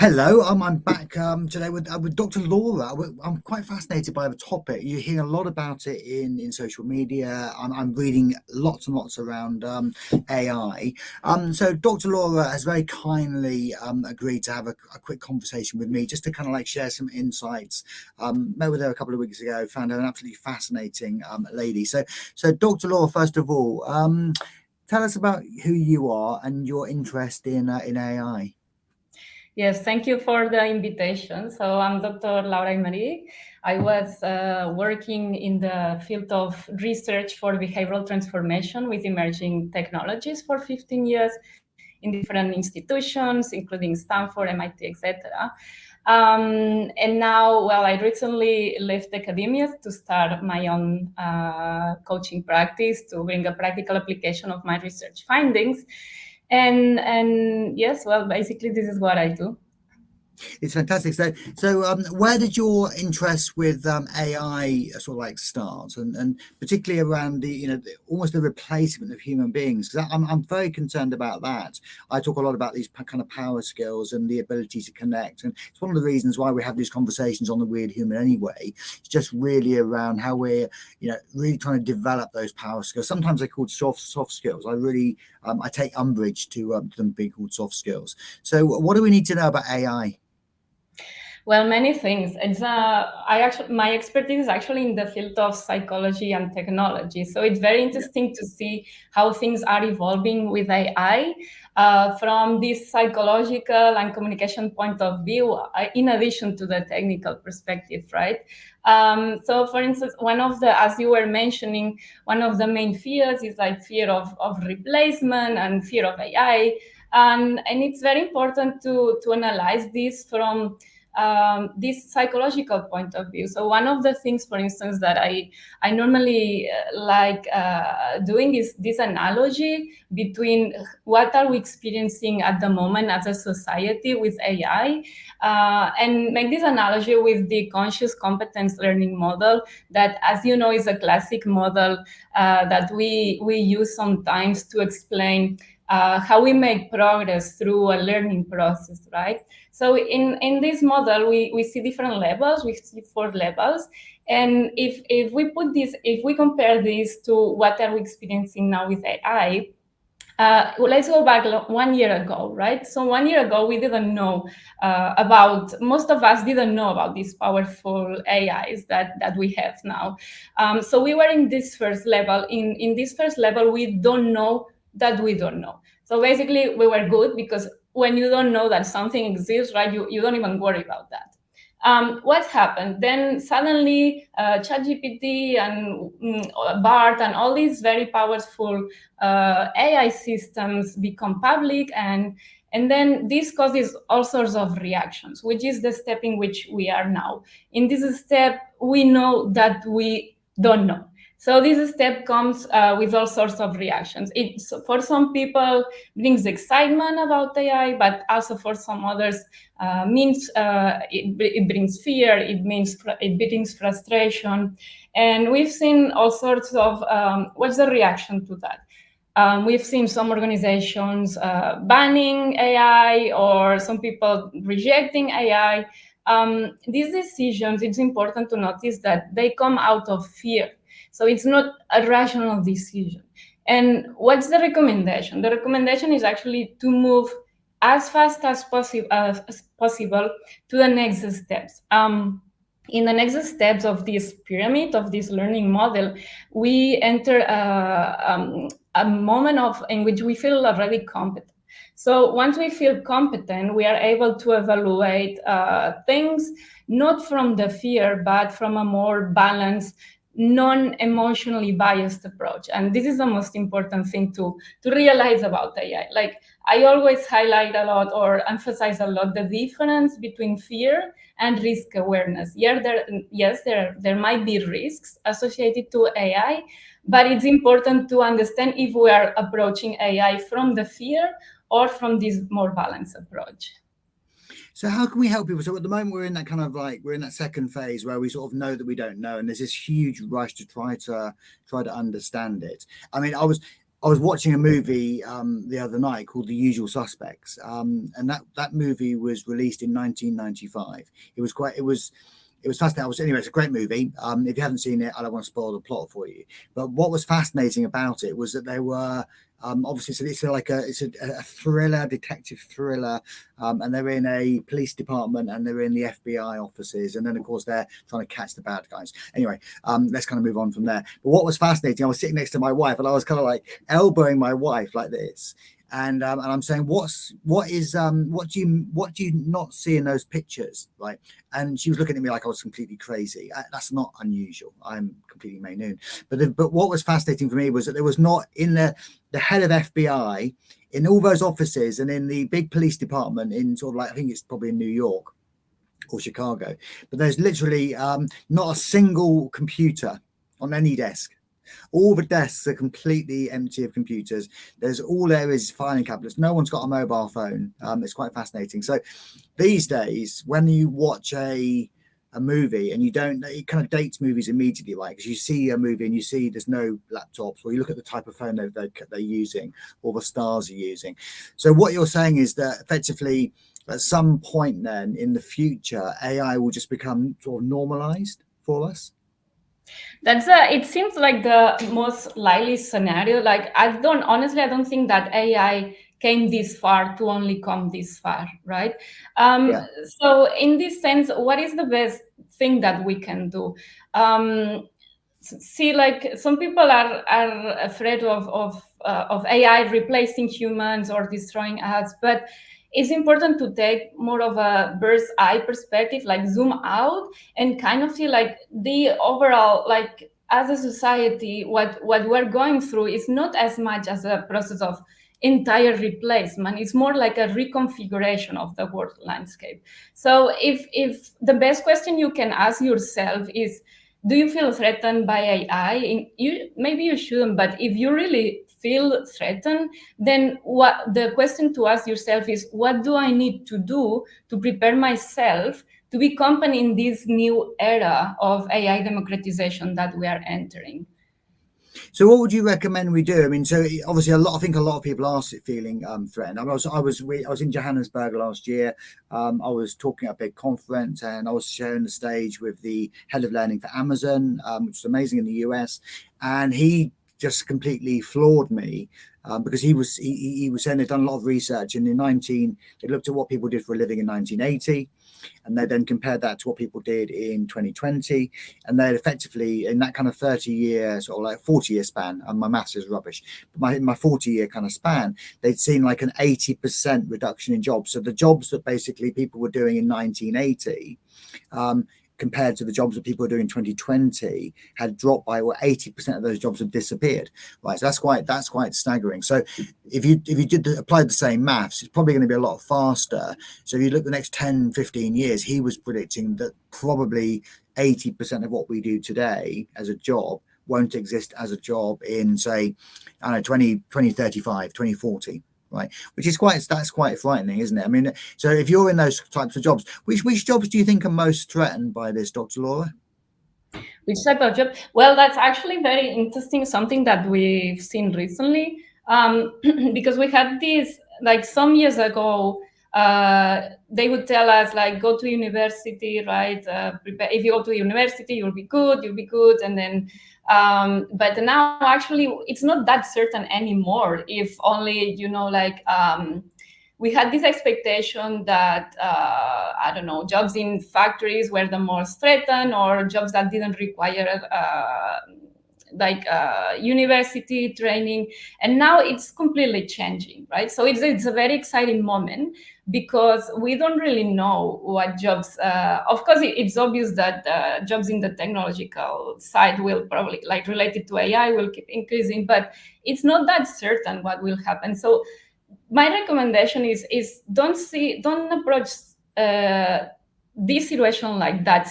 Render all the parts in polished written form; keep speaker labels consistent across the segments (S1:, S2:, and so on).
S1: Hello, I'm back today with Dr. Laura. I'm quite fascinated by the topic. You hear a lot about it in social media. I'm reading lots and lots around AI. So Dr. Laura has very kindly agreed to have a quick conversation with me just to kind of like share some insights. Met with her a couple of weeks ago, found her an absolutely fascinating lady. So Dr. Laura, first of all, tell us about who you are and your interest in AI.
S2: Yes, thank you for the invitation. So I'm Dr. Laura Aymerich. I was working in the field of research for behavioral transformation with emerging technologies for 15 years in different institutions, including Stanford, MIT, etc. And now, well, I recently left academia to start my own coaching practice to bring a practical application of my research findings. And yes, well, basically, this is what I do.
S1: It's fantastic. So, where did your interest with AI sort of like start, and particularly around almost the replacement of human beings? Because I'm very concerned about that. I talk a lot about these kind of power skills and the ability to connect, and it's one of the reasons why we have these conversations on the Weird Human anyway. It's just really around how we're really trying to develop those power skills. Sometimes they're called soft skills. I take umbrage to them being called soft skills. So, what do we need to know about AI?
S2: Well, many things. My expertise is actually in the field of psychology and technology. So it's very
S1: Yeah.
S2: interesting to see how things are evolving with AI from this psychological and communication point of view, in addition to the technical perspective, right? So, for instance, as you were mentioning, one of the main fears is like fear of replacement and fear of AI. And it's very important to analyze this from this psychological point of view. So one of the things, for instance, that I normally like doing is this analogy between what are we experiencing at the moment as a society with AI, and make this analogy with the conscious competence learning model that, as you know, is a classic model that we use sometimes to explain how we make progress through a learning process, right? So in this model, we see different levels, we see 4 levels. And if we compare this to what are we experiencing now with AI, well, let's go back 1 year ago, right? So 1 year ago, we didn't know most of us didn't know about these powerful AIs that we have now. So we were in this first level. In this first level, we don't know that we don't know. So basically, we were good because when you don't know that something exists, right, you don't even worry about that. What happened? Then suddenly, ChatGPT and BART and all these very powerful AI systems become public, and then this causes all sorts of reactions, which is the step in which we are now. In this step, we know that we don't know. So this step comes with all sorts of reactions. It, for some people, brings excitement about AI, but also for some others, it brings fear. It brings frustration, and we've seen all sorts of what's the reaction to that. We've seen some organizations banning AI or some people rejecting AI. These decisions, it's important to notice that they come out of fear. So it's not a rational decision. And what's the recommendation? The recommendation is actually to move as fast as possible to the next steps. In the next steps of this pyramid, of this learning model, we enter a moment in which we feel already competent. So once we feel competent, we are able to evaluate things not from the fear, but from a more balanced, non-emotionally biased approach. And this is the most important thing to realize about AI. Like, I always highlight a lot or emphasize a lot the difference between fear and risk awareness. Yes, there might be risks associated to AI, but it's important to understand if we are approaching AI from the fear or from this more balanced approach.
S1: So how can we help people? So at the moment we're in that kind of like we're in that second phase where we sort of know that we don't know, and there's this huge rush to try to understand it. I mean, I was watching a movie the other night called The Usual Suspects, and that movie was released in 1995. It was fascinating. Anyway, it's a great movie. If you haven't seen it, I don't want to spoil the plot for you. But what was fascinating about it was that they were obviously, so it's a thriller, detective thriller, and they're in a police department and they're in the FBI offices, and then of course they're trying to catch the bad guys. Anyway, let's kind of move on from there. But what was fascinating, I was sitting next to my wife and I was kind of like elbowing my wife like this. And I'm saying, what do you not see in those pictures, right? And she was looking at me like I was completely crazy. That's not unusual. I'm completely Maynoon. But what was fascinating for me was that there was not in the head of FBI in all those offices and in the big police department in sort of like, I think it's probably in New York or Chicago, but there's literally not a single computer on any desk. All the desks are completely empty of computers. There's all there is filing cabinets. No one's got a mobile phone. It's quite fascinating. So these days, when you watch a movie and it kind of dates movies immediately, right? Because you see a movie and you see there's no laptops, or you look at the type of phone they're using, or the stars are using. So what you're saying is that effectively, at some point then in the future, AI will just become sort of normalized for us.
S2: It seems like the most likely scenario. Like, I don't think that AI came this far to only come this far, right?
S1: Yeah.
S2: So in this sense, what is the best thing that we can do? See, like, some people are afraid of AI replacing humans or destroying us, but it's important to take more of a bird's eye perspective, like zoom out and kind of see like the overall, like, as a society, what we're going through is not as much as a process of entire replacement. It's more like a reconfiguration of the world landscape. So if the best question you can ask yourself is, do you feel threatened by AI? Maybe you shouldn't, but if you really feel threatened, then what the question to ask yourself is, what do I need to do to prepare myself to be company in this new era of AI democratization that we are entering?
S1: So what would you recommend we do? I mean, so obviously I think a lot of people are feeling threatened. I was in Johannesburg last year. I was talking at a big conference and I was sharing the stage with the head of learning for Amazon, which is amazing in the US. And he just completely floored me because he was saying they'd done a lot of research and they looked at what people did for a living in 1980. And they then compared that to what people did in 2020. And they effectively, in that kind of 30-year, sort of like 40-year span, and my maths is rubbish, but my 40-year kind of span, they'd seen like an 80% reduction in jobs. So the jobs that basically people were doing in 1980, compared to the jobs that people were doing in 2020, had dropped by 80% of those jobs have disappeared. Right, so that's quite staggering. So if you applied the same maths, it's probably going to be a lot faster. So if you look the next 10, 15 years, he was predicting that probably 80% of what we do today as a job won't exist as a job in, say, I don't know, 2035, 2040. Right, that's quite frightening, isn't it? I mean, so if you're in those types of jobs, which jobs do you think are most threatened by this, Dr. Laura?
S2: Which type of job? Well, that's actually very interesting, something that we've seen recently, because we had this, like, some years ago, they would tell us, like, go to university, right? Prepare, if you go to university, you'll be good, and then, but now actually it's not that certain anymore. If only, like, we had this expectation that, I don't know, jobs in factories were the most threatened, or jobs that didn't require university training, and now it's completely changing, right? So it's a very exciting moment because we don't really know what jobs. Of course, it's obvious that jobs in the technological side will probably, like, related to AI, will keep increasing, but it's not that certain what will happen. So my recommendation is don't approach this situation like that.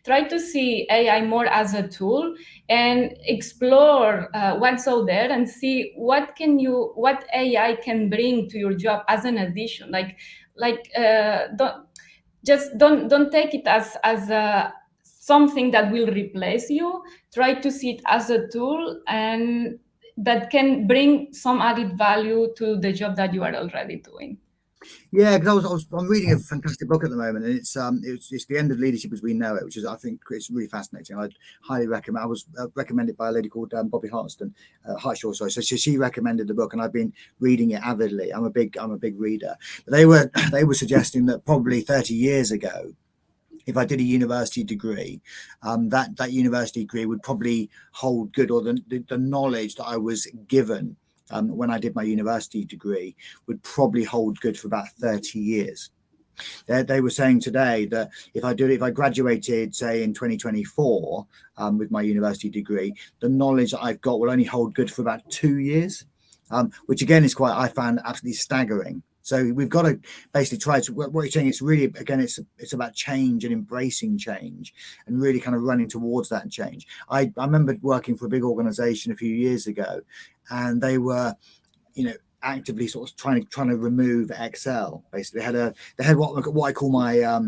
S2: Try to see AI more as a tool and explore what's out there and see what AI can bring to your job as an addition. Don't take it as something that will replace you. Try to see it as a tool, and that can bring some added value to the job that you are already doing.
S1: Yeah, because I'm reading a fantastic book at the moment, and it's The End of Leadership as We Know It, which is, I think, it's really fascinating. I'd highly recommend. I was recommended by a lady called Bobby Hartshaw, sorry. So she recommended the book, and I've been reading it avidly. I'm a big reader. But they were suggesting that probably 30 years ago, if I did a university degree, that university degree would probably hold good, or the knowledge that I was given when I did my university degree would probably hold good for about 30 years. They were saying today that if I graduated, say, in 2024 with my university degree, the knowledge that I've got will only hold good for about 2 years, which again is I found absolutely staggering. So we've got to basically try to, what you're saying, it's really, again, it's about change and embracing change and really kind of running towards that change. I remember working for a big organization a few years ago, and they were, actively sort of trying to remove Excel. Basically, they had what I call my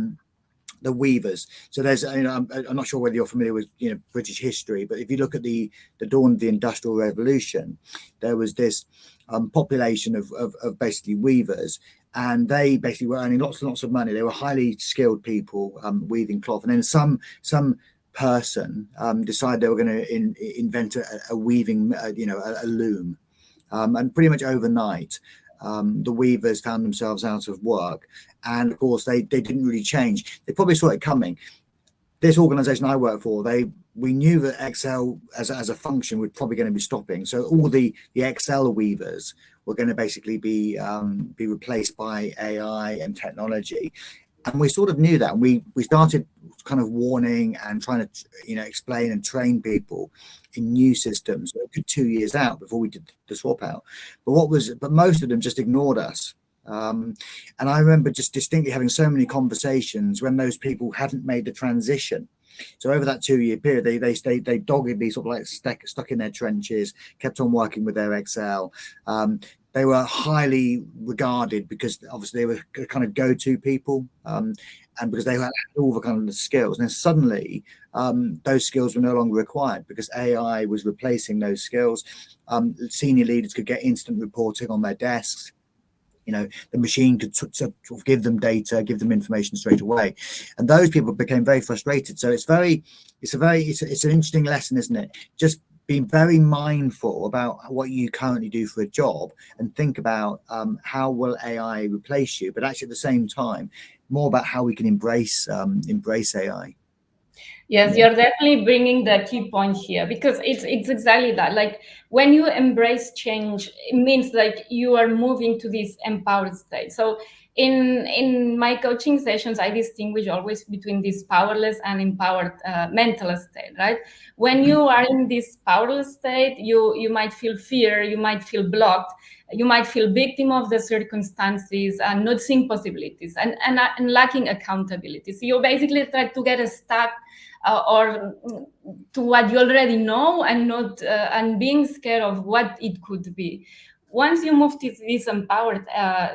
S1: the weavers. So there's, I'm not sure whether you're familiar with British history, but if you look at the dawn of the Industrial Revolution, there was this population of basically weavers, and they basically were earning lots and lots of money. They were highly skilled people weaving cloth, and then some person decided they were going to invent a weaving, a loom. And pretty much overnight, the weavers found themselves out of work. And of course, they didn't really change. They probably saw it coming. This organization I work for, we knew that Excel as a function was probably going to be stopping. So all the Excel weavers were going to basically be replaced by AI and technology. And we sort of knew that. And we started kind of warning and trying to explain and train people in new systems. So it took 2 years out before we did the swap out. But most of them just ignored us. And I remember just distinctly having so many conversations when those people hadn't made the transition. So over that 2-year period, they doggedly sort of like stuck in their trenches, kept on working with their Excel. They were highly regarded because obviously they were kind of go-to people, and because they had all the kind of the skills. And then suddenly those skills were no longer required because AI was replacing those skills. Senior leaders could get instant reporting on their desks. The machine could sort of give them data, give them information straight away, and those people became very frustrated. So it's an interesting lesson, isn't it? Just being very mindful about what you currently do for a job and think about how will AI replace you, but actually at the same time, more about how we can embrace AI.
S2: Yes, you're definitely bringing the key point here, because it's exactly that. Like when you embrace change, it means like you are moving to this empowered state. So in my coaching sessions, I distinguish always between this powerless and empowered mental state, right? When you are in this powerless state, you might feel fear, you might feel blocked, you might feel victim of the circumstances and not seeing possibilities and lacking accountability. So you basically try to get stuck or to what you already know and not and being scared of what it could be. Once you move to this empowered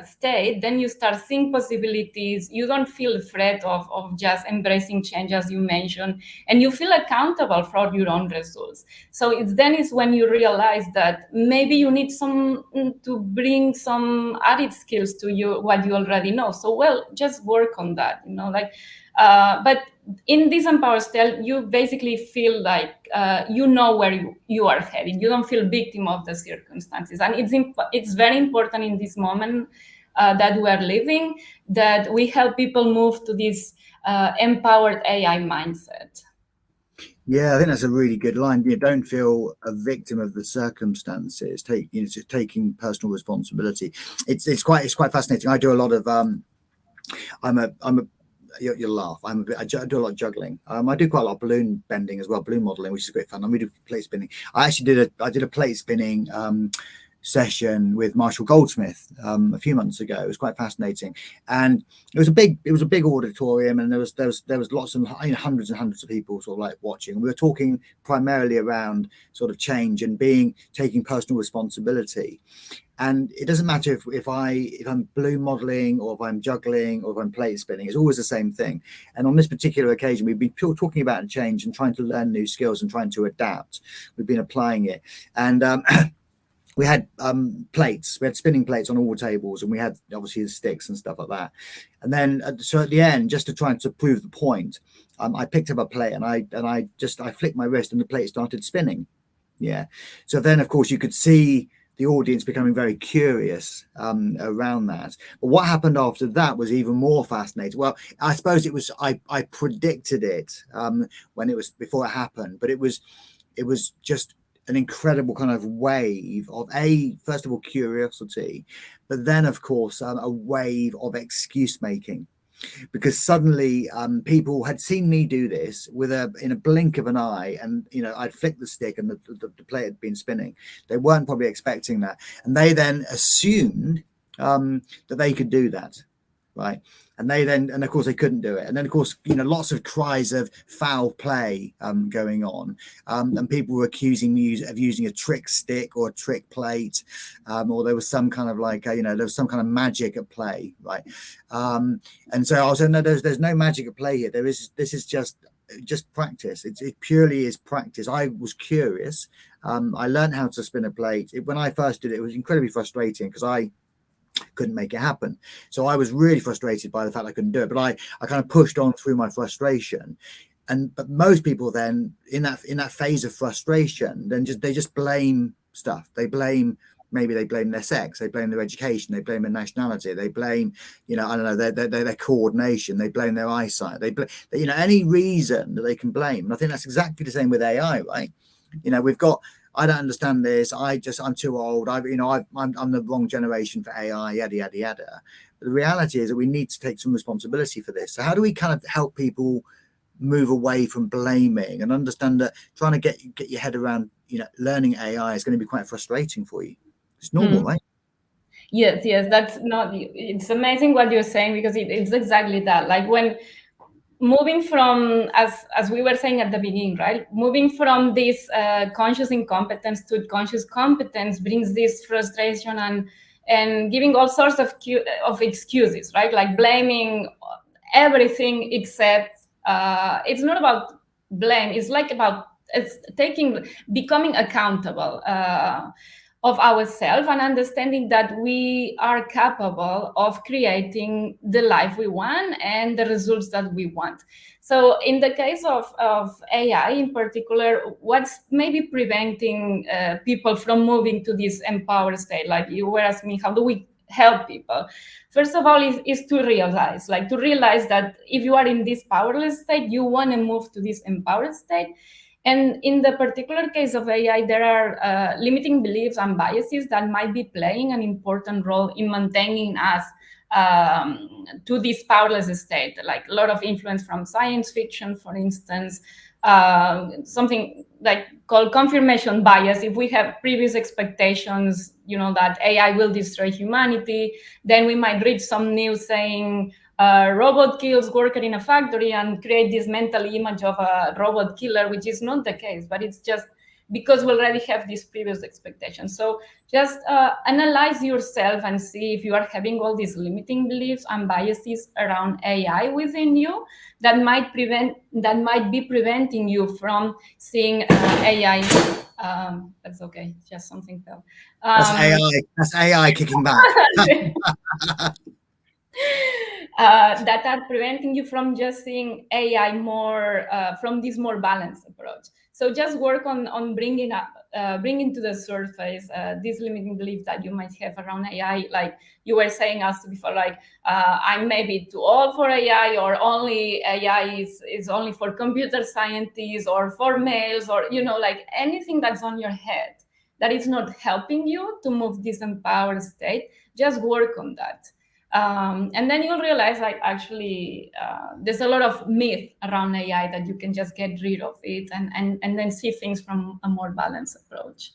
S2: state, then you start seeing possibilities. You don't feel afraid of just embracing change, as you mentioned, and you feel accountable for your own results. So then is when you realize that maybe you need to bring some added skills to you, what you already know. So, well, just work on that, but in this empowered state, you basically feel like you know where you are heading. You don't feel victim of the circumstances, and it's very important in this moment that we are living, that we help people move to this empowered AI mindset.
S1: Yeah, I think that's a really good line. You don't feel a victim of the circumstances. Taking personal responsibility. It's quite fascinating. I do a lot of you'll laugh. I do a lot of juggling. I do quite a lot of balloon bending as well, balloon modeling, which is great fun. And we do plate spinning. I actually did a plate spinning session with Marshall Goldsmith a few months ago. It was quite fascinating, and it was a big auditorium, and there was lots of hundreds and hundreds of people sort of like watching. We were talking primarily around sort of change and taking personal responsibility. And it doesn't matter if I'm balloon modeling or if I'm juggling or if I'm plate spinning, it's always the same thing. And on this particular occasion, we've been talking about change and trying to learn new skills and trying to adapt. We've been applying it. And we had plates, we had spinning plates on all tables, and we had obviously the sticks and stuff like that. And then so at the end, just to try to prove the point, I picked up a plate and I flicked my wrist and the plate started spinning. Yeah. So then, of course, you could see the audience becoming very curious around that. But what happened after that was even more fascinating. Well, I suppose it was I predicted it when it was before it happened, but it was just an incredible kind of wave of first of all curiosity, but then of course a wave of excuse making, because suddenly people had seen me do this in a blink of an eye, and I'd flicked the stick and the plate had been spinning. They weren't probably expecting that, and they then assumed that they could do that, right? And of course they couldn't do it, and then of course lots of cries of foul play going on, and people were accusing me of using a trick stick or a trick plate, or there was some kind of like there was some kind of magic at play, right? And so I was saying, no, there's no magic at play here. This is just practice. It purely is practice. I was curious. I learned how to spin a plate. When I first did it, it was incredibly frustrating because I couldn't make it happen. So I was really frustrated by the fact I couldn't do it. But I kind of pushed on through my frustration. But most people then in that phase of frustration, then they just blame stuff. Maybe they blame their sex, they blame their education, they blame their nationality, they blame, I don't know, their coordination, they blame their eyesight, they blame, any reason that they can blame. And I think that's exactly the same with AI, right? We've got, I don't understand this. I'm too old. I'm the wrong generation for AI, yada, yada, yada. But the reality is that we need to take some responsibility for this. So how do we kind of help people move away from blaming and understand that trying to get your head around, learning AI is going to be quite frustrating for you? It's normal, right?
S2: Yes, that's not, it's amazing what you're saying, because it's exactly that. Like when moving from, as we were saying at the beginning, right? Moving from this conscious incompetence to conscious competence brings this frustration and giving all sorts of excuses, right? Like blaming everything except, it's not about blame. It's like about becoming accountable of ourselves and understanding that we are capable of creating the life we want and the results that we want. So in the case of AI in particular, what's maybe preventing people from moving to this empowered state? Like you were asking me, how do we help people? First of all, is to realize that if you are in this powerless state, you want to move to this empowered state. And in the particular case of AI, there are limiting beliefs and biases that might be playing an important role in maintaining us to this powerless state, like a lot of influence from science fiction, for instance, something like called confirmation bias. If we have previous expectations, that AI will destroy humanity, then we might read some news saying robot kills worker in a factory and create this mental image of a robot killer, which is not the case, but it's just because we already have these previous expectations. So just analyze yourself and see if you are having all these limiting beliefs and biases around AI within you that might be preventing you from seeing AI. That's okay. Just something fell.
S1: That's AI. That's AI kicking back.
S2: That are preventing you from just seeing AI more from this more balanced approach. So just work on bringing to the surface this limiting belief that you might have around AI. Like you were saying also before, like I'm maybe too old for AI, or only AI is only for computer scientists or for males, or like anything that's on your head that is not helping you to move this empowered state. Just work on that. And then you'll realize, like, actually, there's a lot of myth around AI that you can just get rid of it and then see things from a more balanced approach.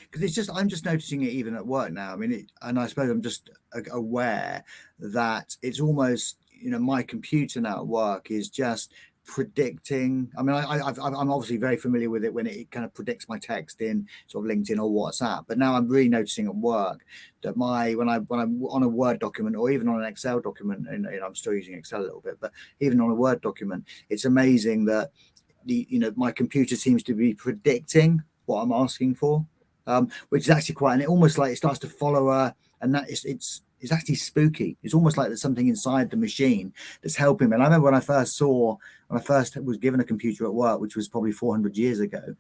S1: Because I'm just noticing it even at work now. I mean, and I suppose I'm just aware that it's almost, my computer now at work is just predicting. I mean, I'm obviously very familiar with it when it kind of predicts my text in sort of LinkedIn or WhatsApp, but now I'm really noticing at work that when I'm on a Word document or even on an Excel document, and I'm still using Excel a little bit, but even on a Word document, it's amazing that my computer seems to be predicting what I'm asking for. which is actually quite, and it almost like it starts to follow her, and that it's actually spooky. It's almost like there's something inside the machine that's helping me. And I remember when I first was given a computer at work, which was probably 400 years ago,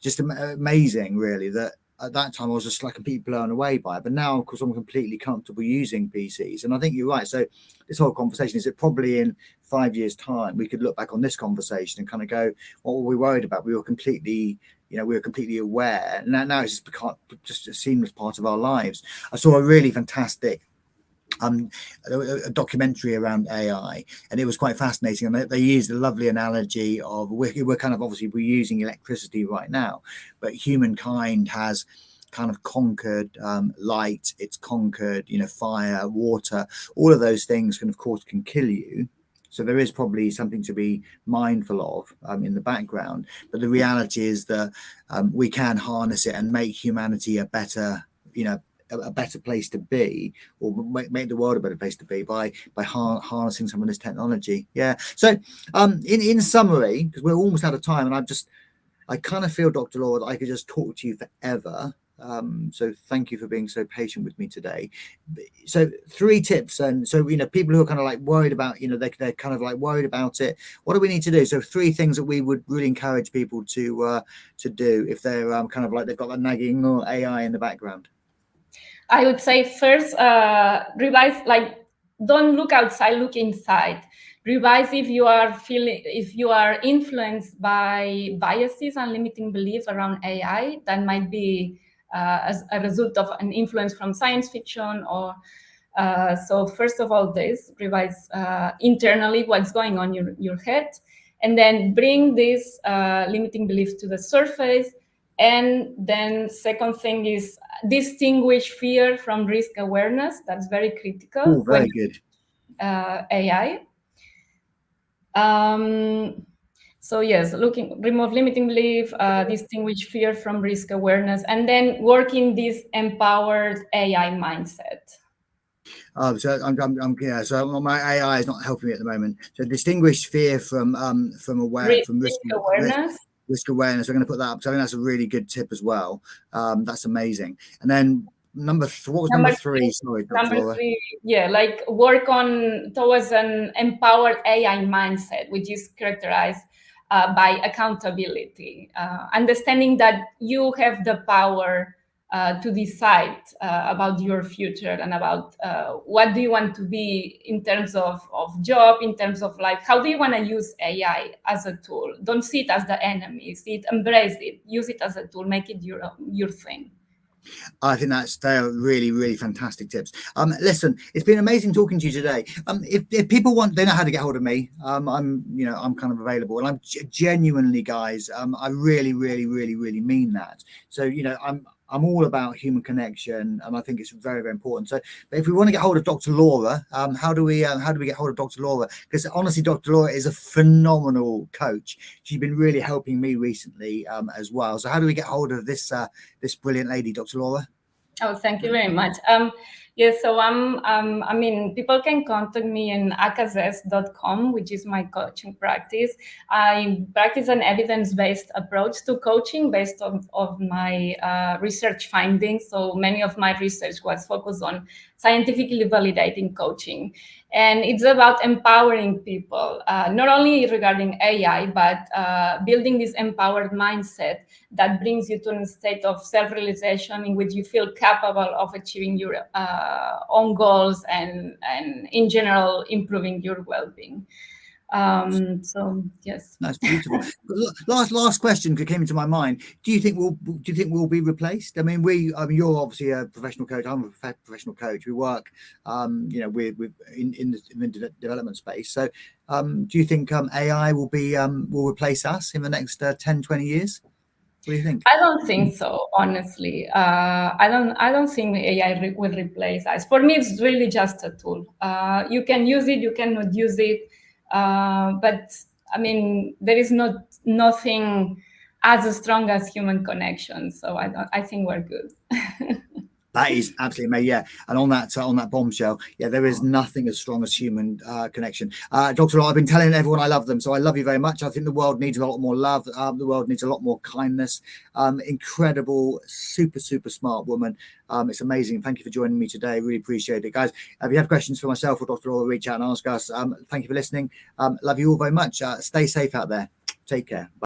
S1: just amazing, really, that at that time I was just like completely blown away by it. But now, of course, I'm completely comfortable using PCs. And I think you're right. So this whole conversation is that probably in 5 years' time, we could look back on this conversation and kind of go, what were we worried about? We were completely aware. Now it's just become just a seamless part of our lives. I saw a really fantastic a documentary around AI, and it was quite fascinating. And they used a lovely analogy of we're kind of obviously we're using electricity right now, but humankind has kind of conquered light. It's conquered, fire, water. All of those things can, of course, can kill you. So there is probably something to be mindful of in the background. But the reality is that we can harness it and make humanity a better, a better place to be, or make the world a better place to be by harnessing some of this technology. Yeah. So in summary, because we're almost out of time, and I kind of feel, Dr. Laura, that I could just talk to you forever. So thank you for being so patient with me today. So 3 tips, and so people who are kind of like worried about, they're kind of like worried about it. What do we need to do? So 3 things that we would really encourage people to do if they're kind of like they've got that nagging or AI in the background.
S2: I would say first, revise, like, don't look outside, look inside. Revise if you are influenced by biases and limiting belief around AI that might be as a result of an influence from science fiction or so first of all, revise internally what's going on in your head, and then bring this limiting belief to the surface. And then second thing is distinguish fear from risk awareness. That's very critical.
S1: Oh, very good.
S2: AI. So yes, remove limiting belief, distinguish fear from risk awareness, and then working this empowered AI mindset.
S1: So so my AI is not helping me at the moment. So distinguish fear from risk
S2: awareness.
S1: Risk awareness. I'm going to put that up. So I think that's a really good tip as well. That's amazing. And then number 3? Sorry, Dr. Laura.
S2: 3, like work on towards an empowered AI mindset, which is characterized by accountability, understanding that you have the power to decide about your future and about what do you want to be in terms of job, in terms of life. How do you want to use AI as a tool? Don't see it as the enemy. Embrace it. Use it as a tool. Make it your thing.
S1: I think they're really, really fantastic tips. Listen, it's been amazing talking to you today. If people they know how to get hold of me. I'm kind of available, and I'm genuinely, guys. I really, really, really, really mean that. So I'm all about human connection, and I think it's very, very important. So, but if we want to get hold of Dr. Laura, how do we get hold of Dr. Laura? Because honestly, Dr. Laura is a phenomenal coach. She's been really helping me recently as well. So, how do we get hold of this brilliant lady, Dr. Laura?
S2: Oh, thank you very much. Yes, so people can contact me in akazes.com, which is my coaching practice. I practice an evidence-based approach to coaching based on my research findings. So many of my research was focused on scientifically validating coaching. And it's about empowering people, not only regarding AI, but building this empowered mindset that brings you to a state of self-realization in which you feel capable of achieving your own goals and in general improving your well-being. So yes,
S1: that's beautiful. last question that came into my mind. Do you think we'll be replaced? I mean, you're obviously a professional coach. I'm a professional coach. We work, with in the development space. So, do you think AI will replace us in the next 10, 20 years? What do you think?
S2: I don't think so, honestly. I don't think AI will replace us. For me, it's really just a tool. You can use it, you cannot use it, but I mean, there is nothing as strong as human connection. So I think we're good.
S1: That is absolutely amazing. Yeah, and on that bombshell, yeah, there is nothing as strong as human connection. Dr. I've been telling everyone I love them, so I love you very much. I think the world needs a lot more love. The world needs a lot more kindness. Incredible, super smart woman. It's amazing. Thank you for joining me today. Really appreciate it, guys. If you have questions for myself or Dr. Laura, reach out and ask us. Thank you for listening. Love you all very much. Stay safe out there. Take care. Bye.